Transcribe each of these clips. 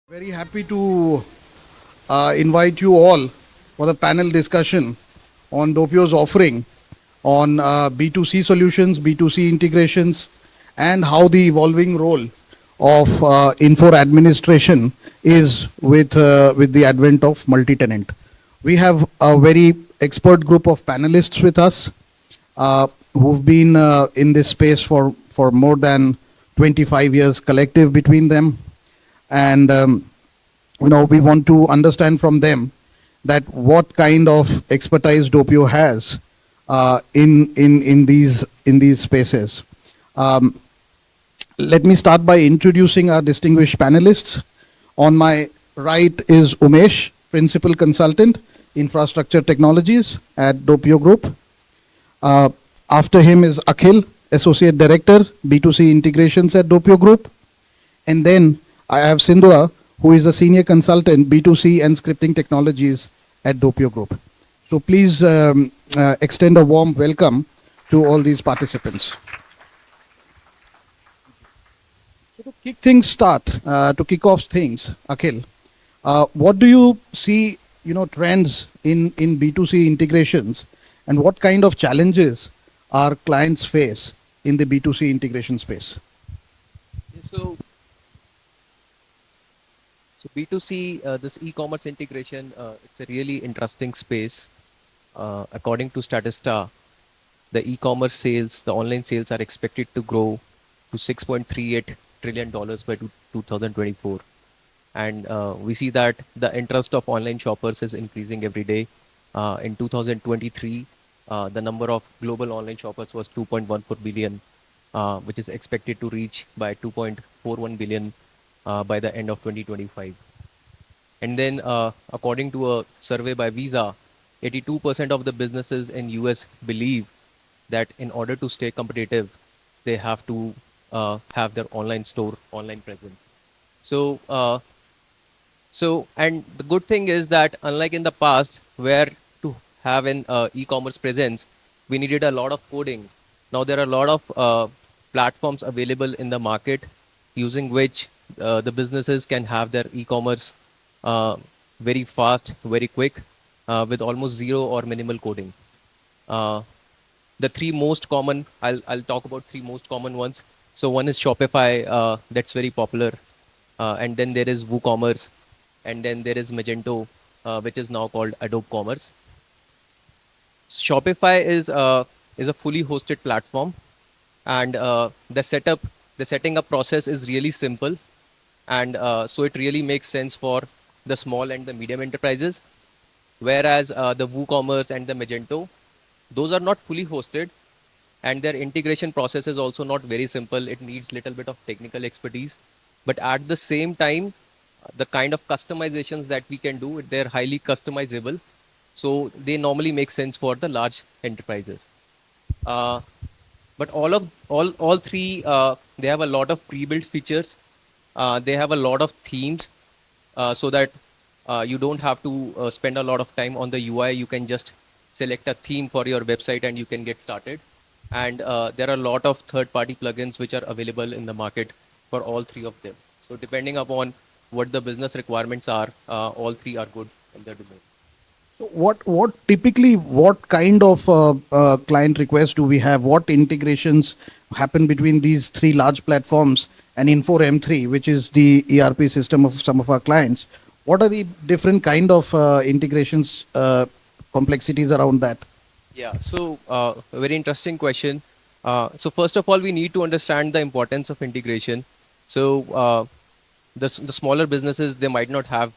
Very happy to invite you all for the panel discussion on Dopio's offering on B2C solutions, B2C integrations, and how the evolving role of info administration is with the advent of multi-tenant. We have a very expert group of panelists with us who've been in this space for more than 25 years collective between them. And we want to understand from them that what kind of expertise Doppio has in these spaces. Um, Let me start by introducing our distinguished panelists. On my right is Umesh, Principal Consultant, Infrastructure Technologies at Doppio Group. Uh, After him is Akhil, Associate Director, B2C Integrations at Doppio Group. And then I have Sindhura, who is a Senior Consultant, B2C and Scripting Technologies at Doppio Group. So please extend a warm welcome to all these participants. So to kick off things, Akhil, what do you see, trends in B2C integrations, and what kind of challenges our clients face in the B2C integration space? So B2C, this e-commerce integration, it's a really interesting space. According to Statista, the e-commerce sales, the online sales are expected to grow to $6.38 trillion by 2024. And we see that the interest of online shoppers is increasing every day. In 2023, the number of global online shoppers was 2.14 billion, which is expected to reach by 2.41 billion by the end of 2025. And then, according to a survey by Visa, 82% of the businesses in US believe that in order to stay competitive, they have to have their online store, online presence. So, and the good thing is that unlike in the past, where to have an e-commerce presence, we needed a lot of coding. Now there are a lot of platforms available in the market using which the businesses can have their e-commerce very fast, very quick, with almost zero or minimal coding. The three most common, I'll talk about three most common ones. So one is Shopify, that's very popular. And then there is WooCommerce. And then there is Magento, which is now called Adobe Commerce. Shopify is a fully hosted platform, and the setting up process is really simple, and so it really makes sense for the small and the medium enterprises. Whereas the WooCommerce and the Magento, those are not fully hosted, and their integration process is also not very simple. It needs little bit of technical expertise, but at the same time, the kind of customizations that we can do, they're highly customizable. So they normally make sense for the large enterprises. But all three, they have a lot of pre-built features. They have a lot of themes, so that you don't have to spend a lot of time on the UI. You can just select a theme for your website and you can get started. And there are a lot of third-party plugins which are available in the market for all three of them. So depending upon what the business requirements are, all three are good in their domain. So what kind of client requests do we have? What integrations happen between these three large platforms and Infor M3, which is the ERP system of some of our clients? What are the different kind of integrations, complexities around that? Yeah, so a very interesting question. So first of all, we need to understand the importance of integration. So the smaller businesses, they might not have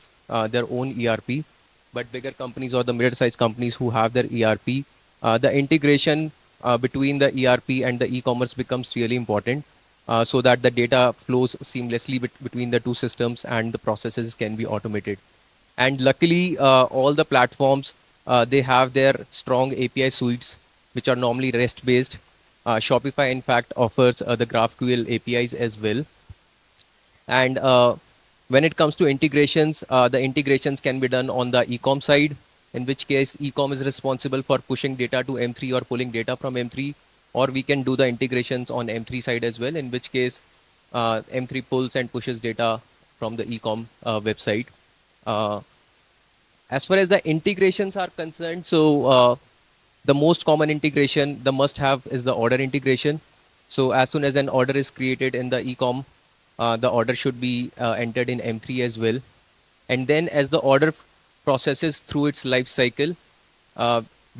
their own ERP, but bigger companies or the mid-sized companies who have their ERP, the integration between the ERP and the e-commerce becomes really important, so that the data flows seamlessly between the two systems and the processes can be automated. And luckily, all the platforms, they have their strong API suites, which are normally REST-based. Shopify, in fact, offers the GraphQL APIs as well. And when it comes to integrations, the integrations can be done on the e-com side, in which case e-com is responsible for pushing data to M3 or pulling data from M3, or we can do the integrations on M3 side as well, in which case M3 pulls and pushes data from the e-com website. Uh, as far as the integrations are concerned, so the most common integration, the must-have is the order integration. So as soon as an order is created in the e-com, the order should be entered in M3 as well. And then as the order processes through its life cycle,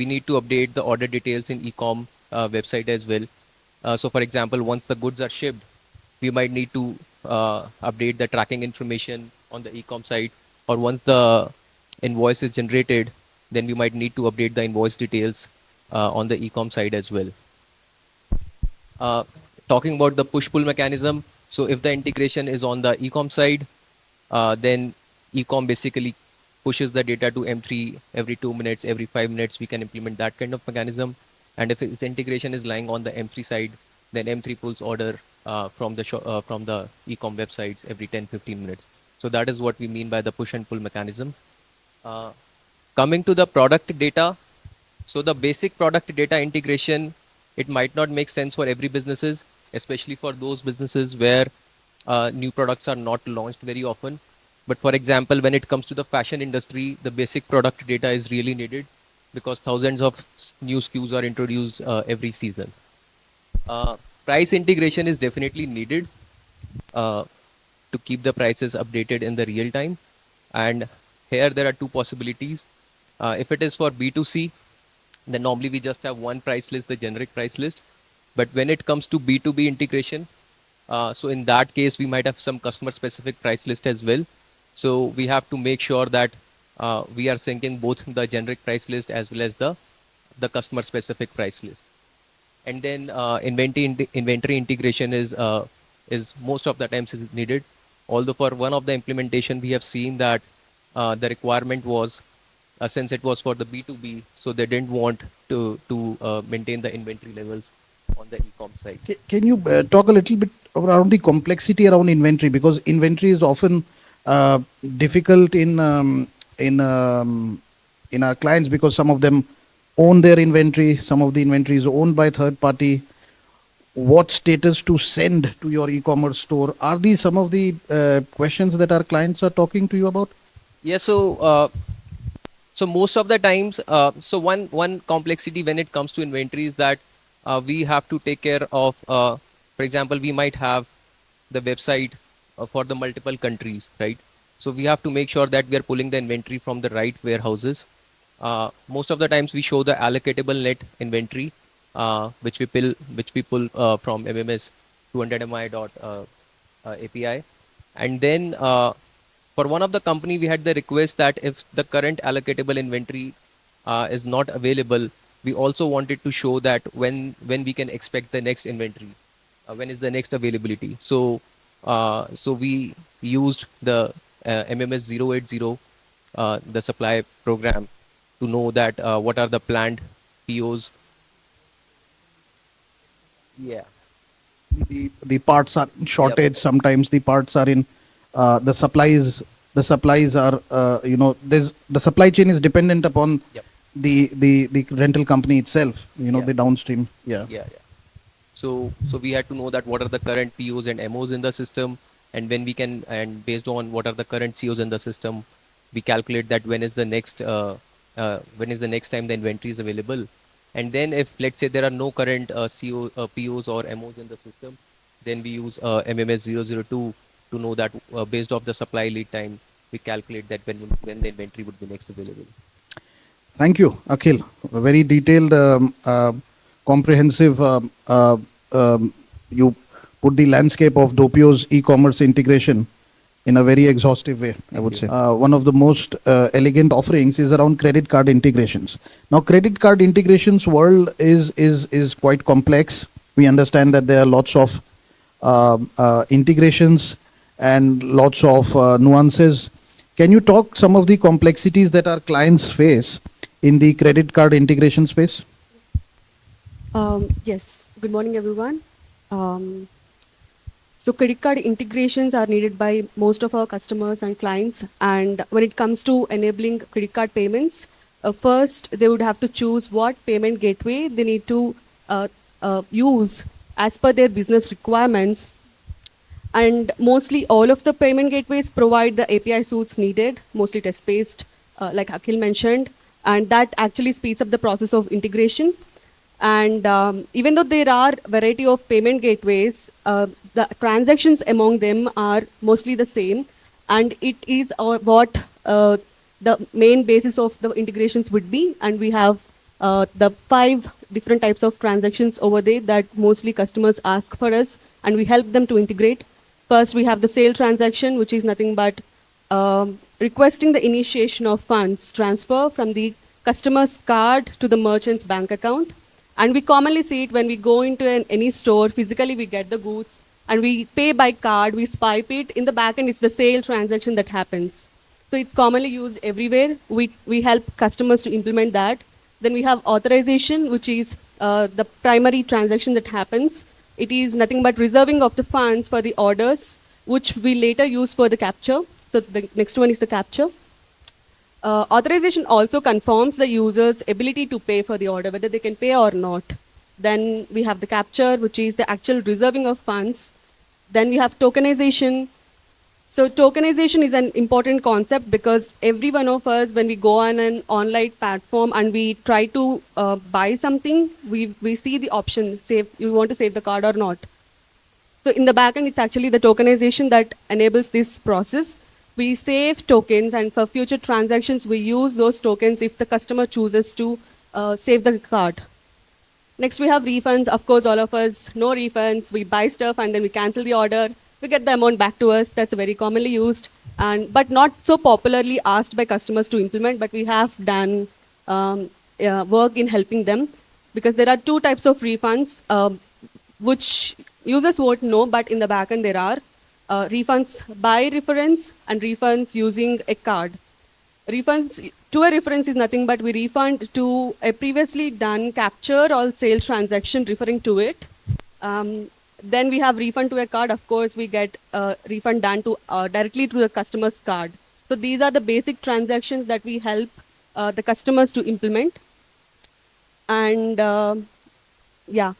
we need to update the order details in e-com website as well. So for example, once the goods are shipped, we might need to update the tracking information on the e-com site, or once the invoice is generated, then we might need to update the invoice details on the e-com side as well. Uh, Talking about the push-pull mechanism, so if the integration is on the e-com side, then e-com basically pushes the data to M3 every 2 minutes, every 5 minutes. We can implement that kind of mechanism. And if its integration is lying on the M3 side, then M3 pulls order from the e-com websites every 10-15 minutes. So that is what we mean by the push and pull mechanism. Coming to the product data, so the basic product data integration, it might not make sense for every businesses, especially for those businesses where new products are not launched very often. But for example, when it comes to the fashion industry, the basic product data is really needed because thousands of new SKUs are introduced every season. Price integration is definitely needed uh, to keep the prices updated in the real time. And here there are two possibilities. If it is for B2C, then normally we just have one price list, the generic price list. But when it comes to B2B integration, so in that case, we might have some customer specific price list as well. So we have to make sure that we are syncing both the generic price list as well as the customer specific price list. And then inventory integration is most of the times is needed. Although for one of the implementation, we have seen that the requirement was since it was for the B2B, so they didn't want to maintain the inventory levels on the e-com side. Can you talk a little bit around the complexity around inventory, because inventory is often difficult in our clients because some of them own their inventory, some of the inventory is owned by third party. What status to send to your e-commerce store? Are these some of the questions that our clients are talking to you about? Yeah, so most of the times, so one complexity when it comes to inventory is that we have to take care of, for example, we might have the website for the multiple countries, right? So we have to make sure that we are pulling the inventory from the right warehouses. Most of the times we show the allocatable net inventory, which we pull from MMS 200mi API, and then for one of the company we had the request that if the current allocatable inventory is not available, we also wanted to show that when we can expect the next inventory, when is the next availability. So we used the MMS 080, the supply program, to know that what are the planned POs. Yeah. The parts are in shortage. Sometimes the parts are in the supplies are there's the supply chain is dependent upon Yep. the rental company itself, Yeah. the downstream. Yeah. So we had to know that what are the current POs and MOs in the system, and when we can, and based on what are the current COs in the system, we calculate that when is the next time the inventory is available. And then if let's say there are no current POs or MOs in the system, then we use MMS 002 to know that based off the supply lead time, we calculate that when the inventory would be next available. Thank you, Akhil. A very detailed, comprehensive. You put the landscape of Doppio's e-commerce integration in a very exhaustive way, I would say. One of the most elegant offerings is around credit card integrations. Now, credit card integrations world is quite complex. We understand that there are lots of integrations and lots of nuances. Can you talk some of the complexities that our clients face in the credit card integration space? Yes. Good morning, everyone. So credit card integrations are needed by most of our customers and clients. And when it comes to enabling credit card payments, first they would have to choose what payment gateway they need to use as per their business requirements. And mostly all of the payment gateways provide the API suites needed, mostly test-based, like Akhil mentioned, and that actually speeds up the process of integration. And even though there are variety of payment gateways, the transactions among them are mostly the same, and it is what the main basis of the integrations would be. And we have the 5 different types of transactions over there that mostly customers ask for us, and we help them to integrate. First, we have the sale transaction, which is nothing but requesting the initiation of funds transfer from the customer's card to the merchant's bank account. And we commonly see it when we go into any store, physically we get the goods and we pay by card, we swipe it. In the back end, it's the sale transaction that happens. So it's commonly used everywhere. We help customers to implement that. Then we have authorization, which is the primary transaction that happens. It is nothing but reserving of the funds for the orders, which we later use for the capture. So the next one is the capture. Authorization also confirms the user's ability to pay for the order, whether they can pay or not. Then we have the capture, which is the actual reserving of funds. Then we have tokenization. So tokenization is an important concept because every one of us, when we go on an online platform and we try to buy something, we see the option, save, you want to save the card or not. So in the backend, it's actually the tokenization that enables this process. We save tokens, and for future transactions, we use those tokens if the customer chooses to save the card. Next, we have refunds. Of course, all of us know refunds. We buy stuff and then we cancel the order. We get the amount back to us. That's very commonly used, but not so popularly asked by customers to implement. But we have done work in helping them because there are 2 types of refunds, which users won't know, but in the backend there are refunds by reference and refunds using a card. Refunds to a reference is nothing but we refund to a previously done capture or sale transaction referring to it. Then we have refund to a card. Of course, we get refund done to directly to the customer's card. So these are the basic transactions that we help the customers to implement. And yeah,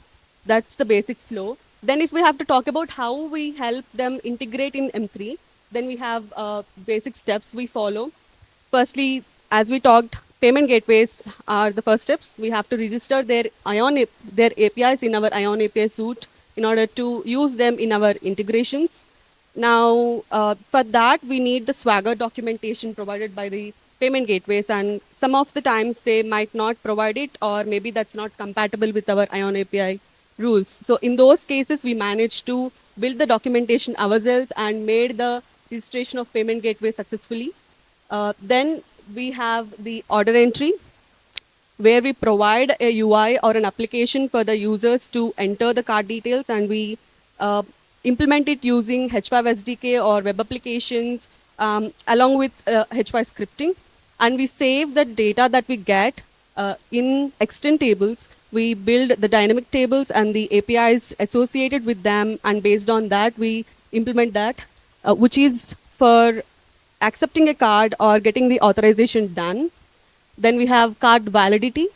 that's the basic flow. Then if we have to talk about how we help them integrate in M3, then we have basic steps we follow. Firstly, as we talked, payment gateways are the first steps. We have to register their APIs in our Ion API suite in order to use them in our integrations. Now, for that, we need the Swagger documentation provided by the payment gateways, and some of the times they might not provide it, or maybe that's not compatible with our Ion API rules. So in those cases, we managed to build the documentation ourselves and made the registration of payment gateway successfully. Then we have the order entry, where we provide a UI or an application for the users to enter the card details, and we implement it using H5 SDK or web applications along with H5 scripting. And we save the data that we get in extend tables. We build the dynamic tables and the APIs associated with them, and based on that, we implement that, which is for accepting a card or getting the authorization done. Then we have card validity.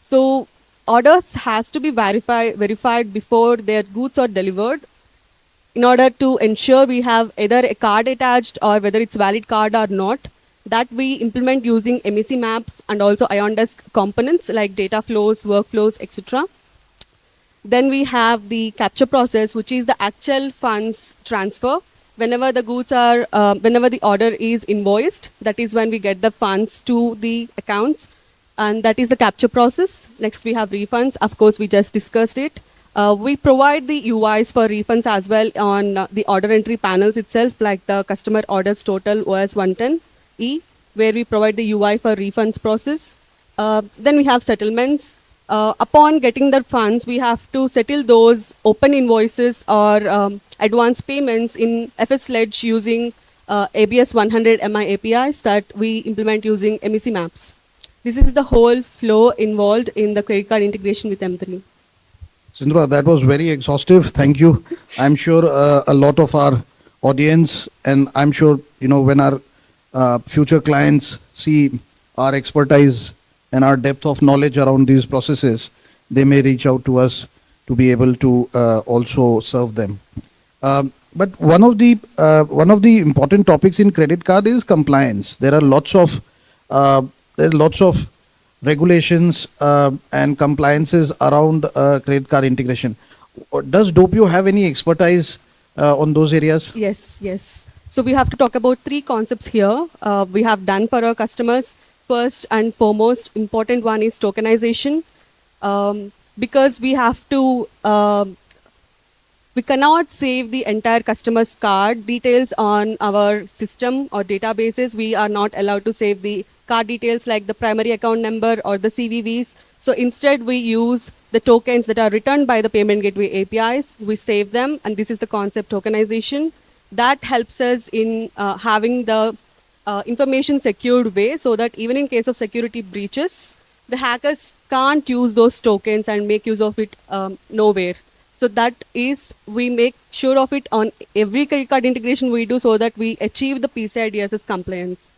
So orders has to be verified before their goods are delivered in order to ensure we have either a card attached or whether it's valid card or not. That we implement using MEC maps and also IonDesk components like data flows, workflows, etc. Then we have the capture process, which is the actual funds transfer. Whenever the goods are, whenever the order is invoiced, that is when we get the funds to the accounts, and that is the capture process. Next, we have refunds. Of course, we just discussed it. We provide the UIs for refunds as well on the order entry panels itself, like the customer orders total OS 110E, where we provide the UI for refunds process. Then we have settlements. Upon getting the funds, we have to settle those open invoices or advance payments in FS Ledge using ABS 100 MI APIs that we implement using MEC maps. This is the whole flow involved in the credit card integration with M3. Sindhura, that was very exhaustive. Thank you. I'm sure a lot of our audience, and I'm sure, when our future clients see our expertise and our depth of knowledge around these processes, they may reach out to us to be able to also serve them. But one of the important topics in credit card is compliance. There are lots of regulations and compliances around credit card integration. Does Doppio have any expertise on those areas? Yes, yes. So we have to talk about three concepts here. We have done for our customers. First and foremost, important one is tokenization, because we have to. We cannot save the entire customer's card details on our system or databases. We are not allowed to save the card details like the primary account number or the CVVs. So instead, we use the tokens that are returned by the payment gateway APIs. We save them, and this is the concept tokenization. That helps us in having the information secured way, so that even in case of security breaches, the hackers can't use those tokens and make use of it nowhere. So that is, we make sure of it on every credit card integration we do, so that we achieve the PCI DSS compliance.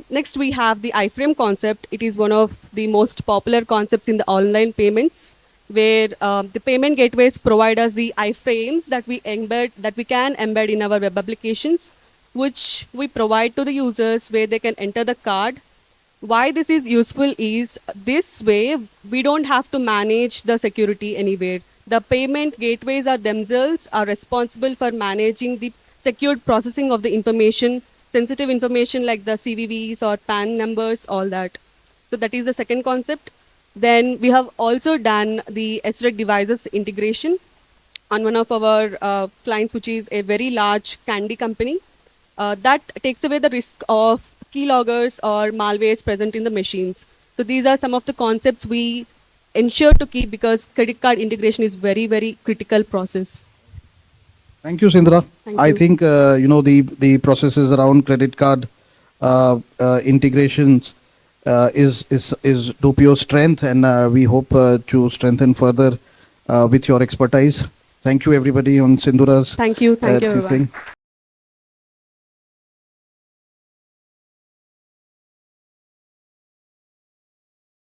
Next, we have the iframe concept. It is one of the most popular concepts in the online payments, where the payment gateways provide us the iframes that we can embed in our web applications, which we provide to the users where they can enter the card. Why this is useful is, this way we don't have to manage the security anywhere. The payment gateways are themselves are responsible for managing the secured processing of the information, sensitive information like the CVVs or PAN numbers, all that. So that is the second concept. Then we have also done the SREC devices integration on one of our clients, which is a very large candy company. That takes away the risk of keyloggers or malwares present in the machines. So these are some of the concepts we ensure to keep, because credit card integration is very, very critical process. Thank you, Sindra. Thank I you. think the processes around credit card integrations is Doppio's strength, and we hope to strengthen further with your expertise. Thank you, everybody, on Sindura's Thank you, everyone. thing.